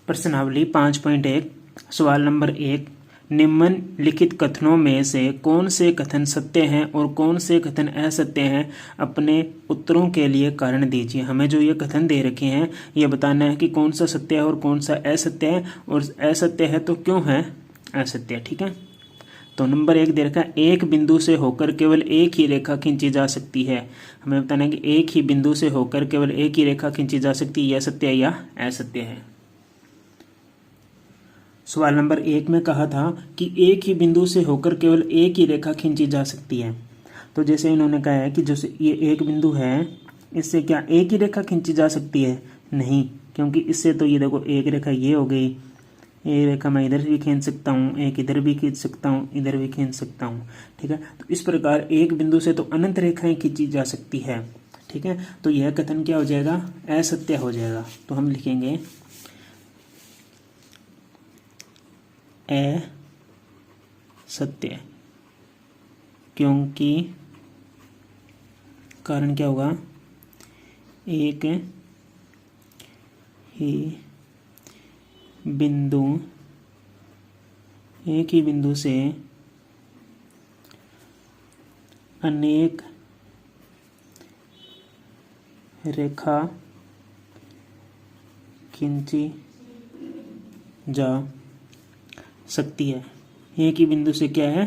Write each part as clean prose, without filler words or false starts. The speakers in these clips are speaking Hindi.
प्रश्नावली 5.1 सवाल नंबर 1, निम्नलिखित कथनों में से कौन से कथन सत्य हैं और कौन से कथन असत्य हैं, अपने उत्तरों के लिए कारण दीजिए। हमें जो ये कथन दे रखे हैं ये बताना है कि कौन सा सत्य है और कौन सा असत्य है, और असत्य है तो क्यों है असत्य। ठीक है, तो नंबर 1 दे रखा है, एक बिंदु से होकर केवल एक ही रेखा खींची जा सकती है। हमें बताना है कि एक ही बिंदु से होकर केवल एक ही रेखा खींची जा सकती है, यह सत्य है या असत्य है। सवाल नंबर 1 में कहा था कि एक ही बिंदु से होकर केवल एक ही रेखा खींची जा सकती है। तो जैसे इन्होंने कहा है कि जैसे ये एक बिंदु है, इससे क्या एक ही रेखा खींची जा सकती है? नहीं, क्योंकि इससे तो ये देखो एक रेखा ये हो गई, एक रेखा मैं इधर भी खींच सकता हूँ, एक इधर भी खींच सकता हूँ, इधर भी खींच सकता हूँ। ठीक है, तो इस प्रकार एक बिंदु से तो अनंत रेखाएं खींची जा सकती है। ठीक है, तो यह कथन क्या हो जाएगा? असत्य हो जाएगा। तो हम लिखेंगे असत्य, क्योंकि कारण क्या होगा? एक ही बिंदु से अनेक रेखा खींची जा सकती है। एक ही बिंदु से क्या है?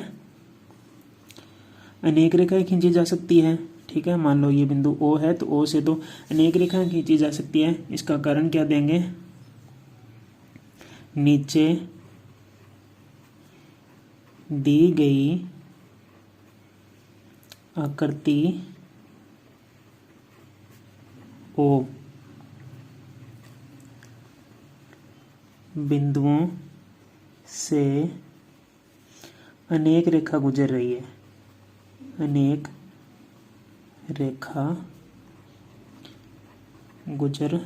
अनेक रेखाएं खींची जा सकती है। ठीक है, मान लो ये बिंदु O है, तो O से तो अनेक रेखाएं खींची जा सकती है। इसका कारण क्या देंगे? नीचे दी गई आकृति O बिंदुओं से अनेक रेखा गुजर रही है, अनेक रेखा गुजर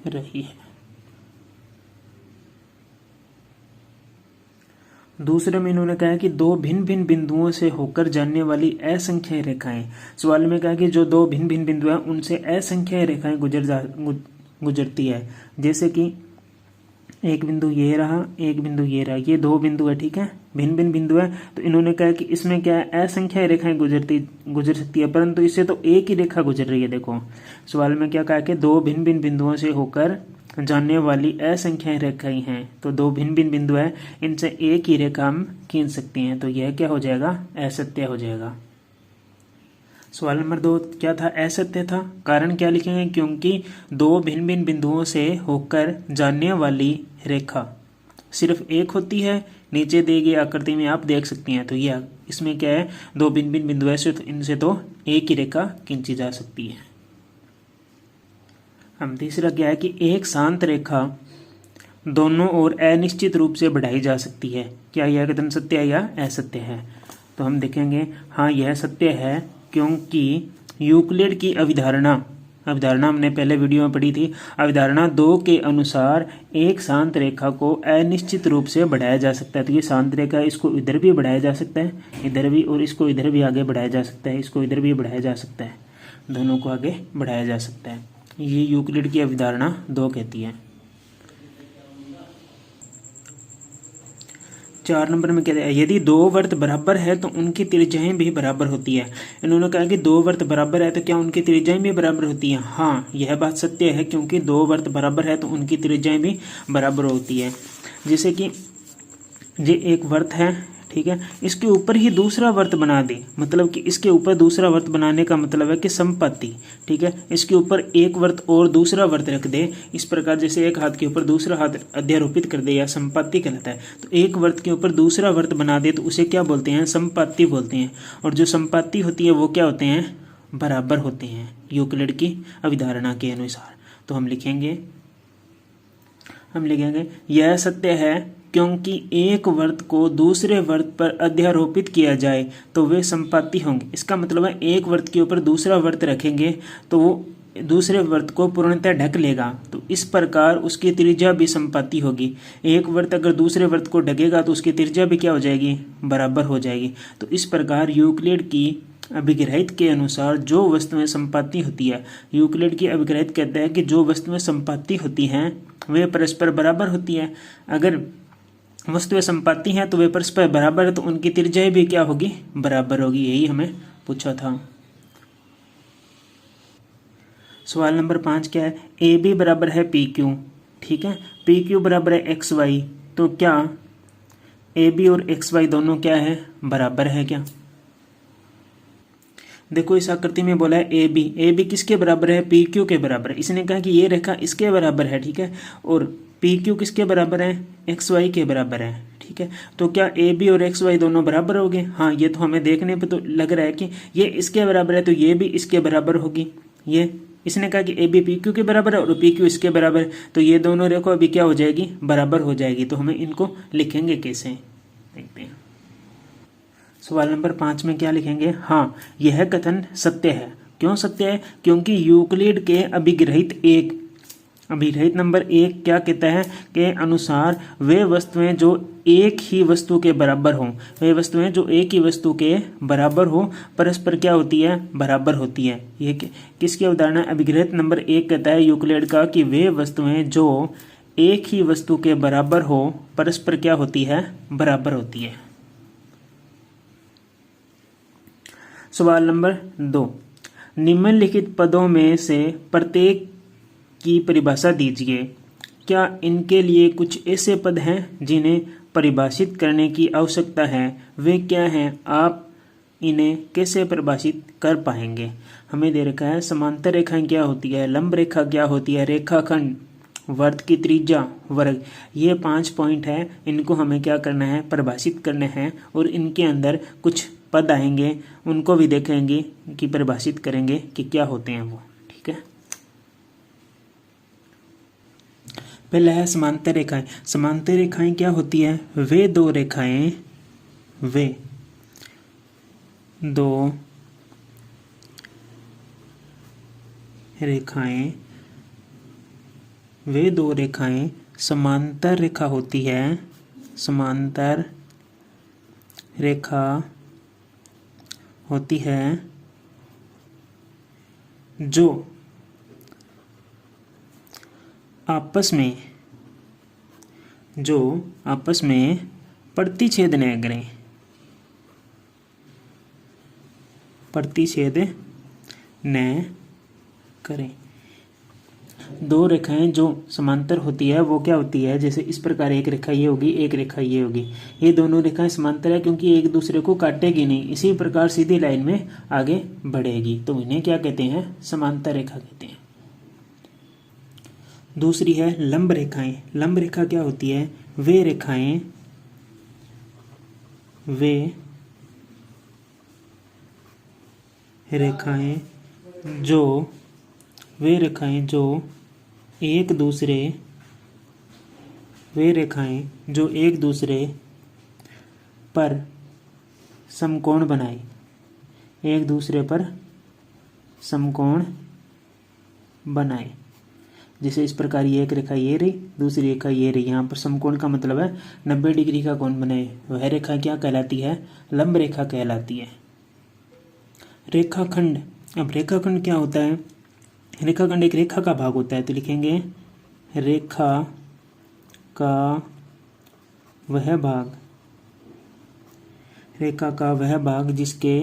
रही है। दूसरे में इन्होंने कहा है कि दो भिन्न भिन्न बिंदुओं से होकर जाने वाली असंख्य रेखाएं। सवाल में कहा कि जो दो भिन्न भिन्न बिंदु हैं उनसे असंख्य रेखाएं गुजरती है। जैसे कि एक बिंदु ये रहा, एक बिंदु ये रहा, ये दो बिंदु है। ठीक है, भिन्न भिन्न बिंदु है, तो इन्होंने कहा कि इसमें क्या है? असंख्य रेखाएं गुजर सकती है, परंतु इससे तो एक ही रेखा गुजर रही है। देखो सवाल में क्या कहा कि दो भिन्न भिन्न बिंदुओं से होकर जानने वाली असंख्य रेखाएं हैं। तो दो भिन्न भिन्न बिंदु है, इनसे एक ही रेखा हम खींच सकते हैं। तो यह क्या हो जाएगा? असत्य हो जाएगा। सवाल नंबर 2 क्या था? असत्य था। कारण क्या लिखेंगे? क्योंकि दो भिन्न भिन्न बिंदुओं से होकर जाने वाली रेखा सिर्फ एक होती है। नीचे दी गई आकृति में आप देख सकते हैं। तो यह इसमें क्या है? दो भिन्न भिन्न बिंदु है, सिर्फ इनसे तो एक ही रेखा खींची जा सकती है। हम तीसरा क्या है कि एक शांत रेखा दोनों ओर अनिश्चित रूप से बढ़ाई जा सकती है। क्या यह कथन सत्य है या असत्य है? तो हम देखेंगे हाँ यह सत्य है, क्योंकि यूक्लिड की अवधारणा हमने पहले वीडियो में पढ़ी थी। अवधारणा 2 के अनुसार एक शांत रेखा को अनिश्चित रूप से बढ़ाया जा सकता है। तो ये शांत रेखा, इसको इधर भी बढ़ाया जा सकता है, इधर भी, और इसको इधर भी आगे बढ़ाया जा सकता है, इसको इधर भी बढ़ाया जा सकता है, दोनों को आगे बढ़ाया जा सकता है। ये यूक्लिड की अवधारणा 2 कहती है। 4 नंबर में कहते हैं यदि दो वर्त बराबर है तो उनकी त्रिज्याएं भी बराबर होती है। इन्होंने कहा कि दो वर्त बराबर है तो क्या उनकी त्रिज्याएं भी बराबर होती है? हाँ, यह बात सत्य है, क्योंकि दो वर्त बराबर है तो उनकी त्रिज्याएं भी बराबर होती है। जैसे कि ये एक वर्त है, ठीक है, इसके ऊपर ही दूसरा वर्त बना दे, मतलब कि इसके ऊपर दूसरा वर्त बनाने का मतलब है कि समपाती। ठीक है, इसके ऊपर एक वर्त और दूसरा वर्त रख दे, इस प्रकार जैसे एक हाथ के ऊपर दूसरा हाथ अध्यारोपित कर दे, या समपाती कहलाता है। तो एक वर्त के ऊपर दूसरा वर्त बना दे तो उसे क्या बोलते हैं? समपाती बोलते हैं। और जो समपाती होती है वो क्या होते हैं? बराबर होते हैं, यूक्लिड की अवधारणा के अनुसार। तो हम लिखेंगे यह सत्य है, क्योंकि एक वर्त को दूसरे वर्त पर अध्यारोपित किया जाए तो वे समपाती होंगे। इसका मतलब है एक वर्त के ऊपर दूसरा वर्त रखेंगे तो वो दूसरे वर्त को पूर्णतः ढक लेगा, तो इस प्रकार उसकी त्रिज्या भी समपाती होगी। एक वर्त अगर दूसरे वर्त को ढकेगा तो उसकी त्रिज्या भी क्या हो जाएगी? बराबर हो जाएगी। तो इस प्रकार यूक्लिड की अभिग्रहित के अनुसार जो वस्तुएं संपाती होती है, यूक्लिड की अभिग्रहित कहता है कि जो वस्तुएं संपाती होती हैं वे परस्पर बराबर होती है। अगर वस्तुएं संपाती हैं तो वे परस्पर बराबर है, तो उनकी त्रिज्या भी क्या होगी, बराबर होगी। यही हमें पूछा था। सवाल नंबर 5 क्या है, ए बी बराबर है पी क्यू। ठीक है, पी क्यू बराबर है एक्स वाई, तो क्या ए बी और एक्स वाई दोनों क्या है, बराबर है क्या। देखो इस आकृति में बोला है ए बी किसके बराबर है, पी क्यू के बराबर है। इसने कहा कि ये रेखा इसके बराबर है, ठीक है, और पी क्यू किसके बराबर है, एक्स वाई के बराबर है। ठीक है, तो क्या ए बी और एक्स वाई दोनों बराबर हो गए। हाँ, ये तो हमें देखने पे तो लग रहा है कि ये इसके बराबर है, तो ये भी इसके बराबर होगी। ये इसने कहा कि ए बी पी क्यू के बराबर है और पी क्यू इसके बराबर है, तो ये दोनों रेखा अभी क्या हो जाएगी, बराबर हो जाएगी। तो हमें इनको लिखेंगे कैसे, देखते हैं। सवाल नंबर 5 में क्या लिखेंगे, हाँ यह कथन सत्य है। क्यों सत्य है, क्योंकि यूक्लिड के अभिग्रहित नंबर 1 क्या कहता है के अनुसार वे वस्तुएं जो एक ही वस्तु के बराबर हों, वे वस्तुएं जो एक ही वस्तु के बराबर हो परस्पर क्या होती है, बराबर होती है। ये किसकी उदाहरण है, अभिग्रहित नंबर 1 कहता है यूक्लिड का कि वे वस्तुएं जो एक ही वस्तु के बराबर हो परस्पर क्या होती है, बराबर होती है। सवाल नंबर 2, निम्नलिखित पदों में से प्रत्येक की परिभाषा दीजिए। क्या इनके लिए कुछ ऐसे पद हैं जिन्हें परिभाषित करने की आवश्यकता है, वे क्या हैं, आप इन्हें कैसे परिभाषित कर पाएंगे। हमें दे रखा है समांतर रेखाएं क्या होती है, लंब रेखा क्या होती है, रेखाखंड, वर्त की त्रिज्या, वर्ग। ये 5 पॉइंट है, इनको हमें क्या करना है, परिभाषित करने हैं। और इनके अंदर कुछ पद आएंगे, उनको भी देखेंगे कि परिभाषित करेंगे कि क्या होते हैं वो। ठीक है, पहला है समांतर रेखाएं। समांतर रेखाएं क्या होती है, वे दो रेखाएं समांतर रेखा होती है, समांतर रेखा होती है जो आपस में प्रतिच्छेद न करें। दो रेखाएं जो समांतर होती है वो क्या होती है, जैसे इस प्रकार एक रेखा ये होगी, एक रेखा ये होगी। ये दोनों रेखाएं समांतर है क्योंकि एक दूसरे को काटेगी नहीं, इसी प्रकार सीधी लाइन में आगे बढ़ेगी, तो इन्हें क्या कहते हैं, समांतर रेखा कहते हैं। दूसरी है लंब रेखाएं। लंब रेखा क्या होती है, वे रेखाएं जो एक दूसरे पर समकोण बनाए, एक दूसरे पर समकोण बनाए। जैसे इस प्रकार ये एक रेखा ये रही, दूसरी रेखा ये रही, यहाँ पर समकोण का मतलब है 90 डिग्री का कोण बनाए, वह रेखा क्या कहलाती है, लंब रेखा कहलाती है। रेखाखंड, अब रेखाखंड क्या होता है, रेखाखंड एक रेखा का भाग होता है, तो लिखेंगे रेखा का वह भाग जिसके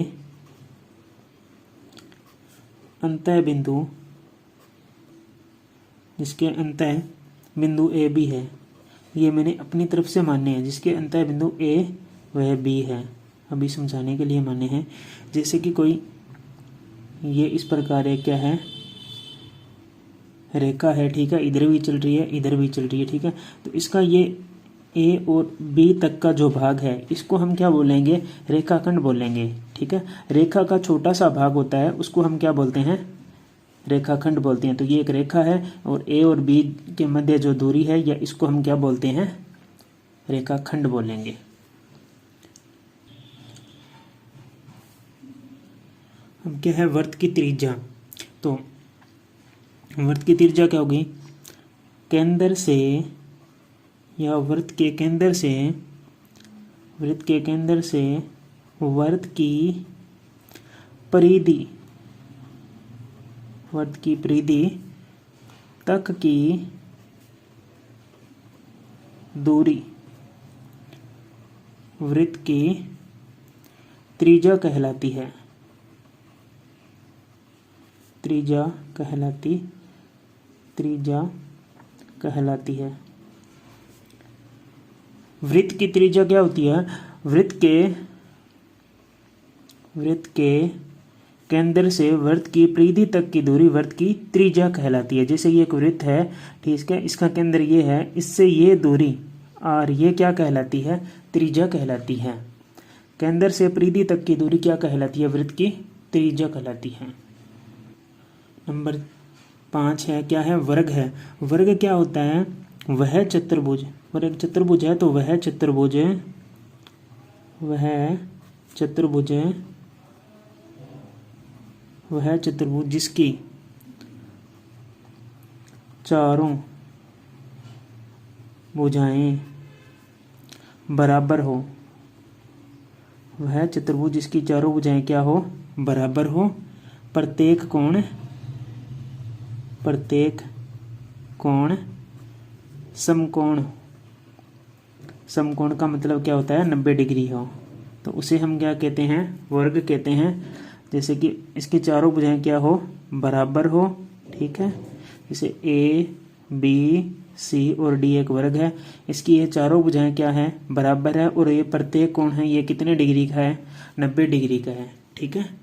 अंतः बिंदु ए बी है। ये मैंने अपनी तरफ से माने हैं, जिसके अंतः बिंदु ए वह बी है, अभी समझाने के लिए माने हैं। जैसे कि कोई ये इस प्रकार है, क्या है, रेखा है, ठीक है, इधर भी चल रही है, इधर भी चल रही है, ठीक है, तो इसका ये ए और बी तक का जो भाग है इसको हम क्या बोलेंगे, रेखाखंड बोलेंगे। ठीक है, रेखा का छोटा सा भाग होता है उसको हम क्या बोलते हैं, रेखाखंड बोलते हैं। तो ये एक रेखा है और ए और बी के मध्य जो दूरी है या इसको हम क्या बोलते हैं, रेखाखंड बोलेंगे। अब क्या है, वृत्त की त्रिज्या। तो वृत्त की त्रिज्या क्या होगी, केंद्र से या वृत्त के केंद्र से वृत्त परिधि, वृत्त की परिधि तक की दूरी वृत्त की त्रिज्या कहलाती है। त्रिज्या कहलाती है। वृत्त की त्रिज्या क्या होती है? वृत्त के केंद्र से वृत्त की परिधि तक की दूरी वृत्त की त्रिज्या कहलाती है। जैसे ये एक वृत्त है, ठीक है, इसका केंद्र ये है, इससे ये दूरी और ये क्या कहलाती है? त्रिज्या कहलाती है। केंद्र से परिधि तक की दूरी क्या कहलाती है? वृत्त की त्रिज्या कहलाती है। नंबर 5 है, क्या है? वर्ग है। वर्ग क्या होता है? वह चतुर्भुज, वर्ग चतुर्भुज है तो वह चतुर्भुज जिसकी चारों भुजाएं बराबर हो। वह चतुर्भुज जिसकी चारों भुजाएं क्या हो? बराबर हो। प्रत्येक कोण समकोण का मतलब क्या होता है? 90 डिग्री हो, तो उसे हम क्या कहते हैं? वर्ग कहते हैं। जैसे कि इसकी चारों भुजाएं क्या हो? बराबर हो, ठीक है। जैसे ए बी सी और डी एक वर्ग है, इसकी ये चारों भुजाएं क्या है? बराबर है, और ये प्रत्येक कोण है, ये कितने डिग्री का है? 90 डिग्री का है, ठीक है।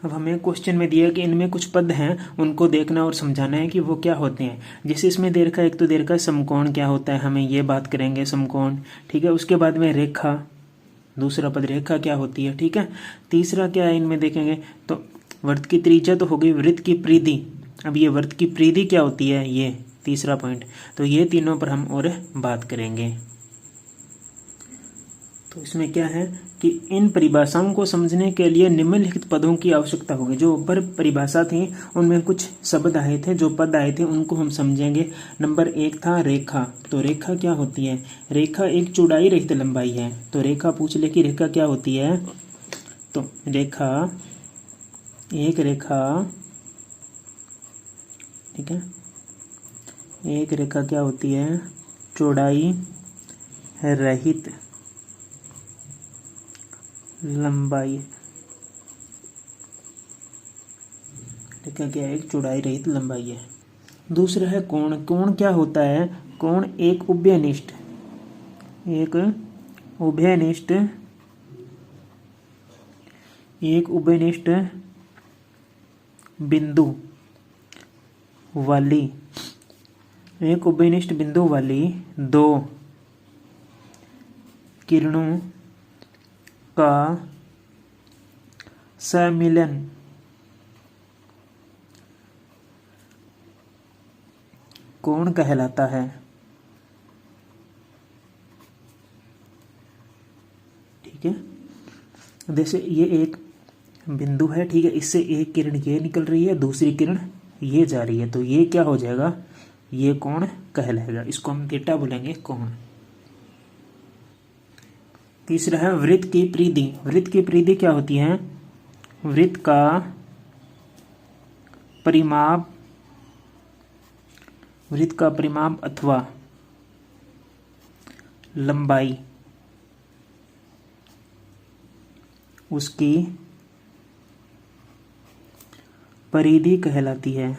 अब हमें क्वेश्चन में दिया कि इनमें कुछ पद हैं, उनको देखना और समझाना है कि वो क्या होते हैं। जैसे इसमें दे रखा है, एक तो दे रखा है समकोण क्या होता है, हमें ये बात करेंगे समकोण, ठीक है। उसके बाद में रेखा, दूसरा पद रेखा क्या होती है, ठीक है। तीसरा क्या है इनमें देखेंगे तो वृत्त की त्रिज्या तो हो गई, वृत्त की परिधि। अब ये वृत्त की परिधि क्या होती है, ये तीसरा पॉइंट। तो ये तीनों पर हम और बात करेंगे। तो इसमें क्या है कि इन परिभाषाओं को समझने के लिए निम्नलिखित पदों की आवश्यकता होगी। जो ऊपर परिभाषा थी उनमें कुछ शब्द आए थे, जो पद आए थे उनको हम समझेंगे। नंबर 1 था रेखा। तो रेखा क्या होती है? रेखा एक चौड़ाई रहित लंबाई है। तो रेखा पूछ ले कि रेखा क्या होती है, तो रेखा एक रेखा, ठीक है, एक रेखा क्या होती है? चौड़ाई रहित लंबाई। रेखा क्या है? एक चौड़ाई रहित लंबाई है। दूसरा है कोण। कोण क्या होता है? कोण एक उभयनिष्ठ बिंदु वाली दो किरणों का सम्मिलन कोण कहलाता है, ठीक है। जैसे ये एक बिंदु है, ठीक है, इससे एक किरण ये निकल रही है, दूसरी किरण ये जा रही है, तो ये क्या हो जाएगा? ये कोण कहलाएगा। इसको हम थीटा बोलेंगे, कोण। तीसरा है वृत्त की परिधि। वृत्त की परिधि क्या होती है? वृत्त का परिमाप अथवा लंबाई उसकी परिधि कहलाती है।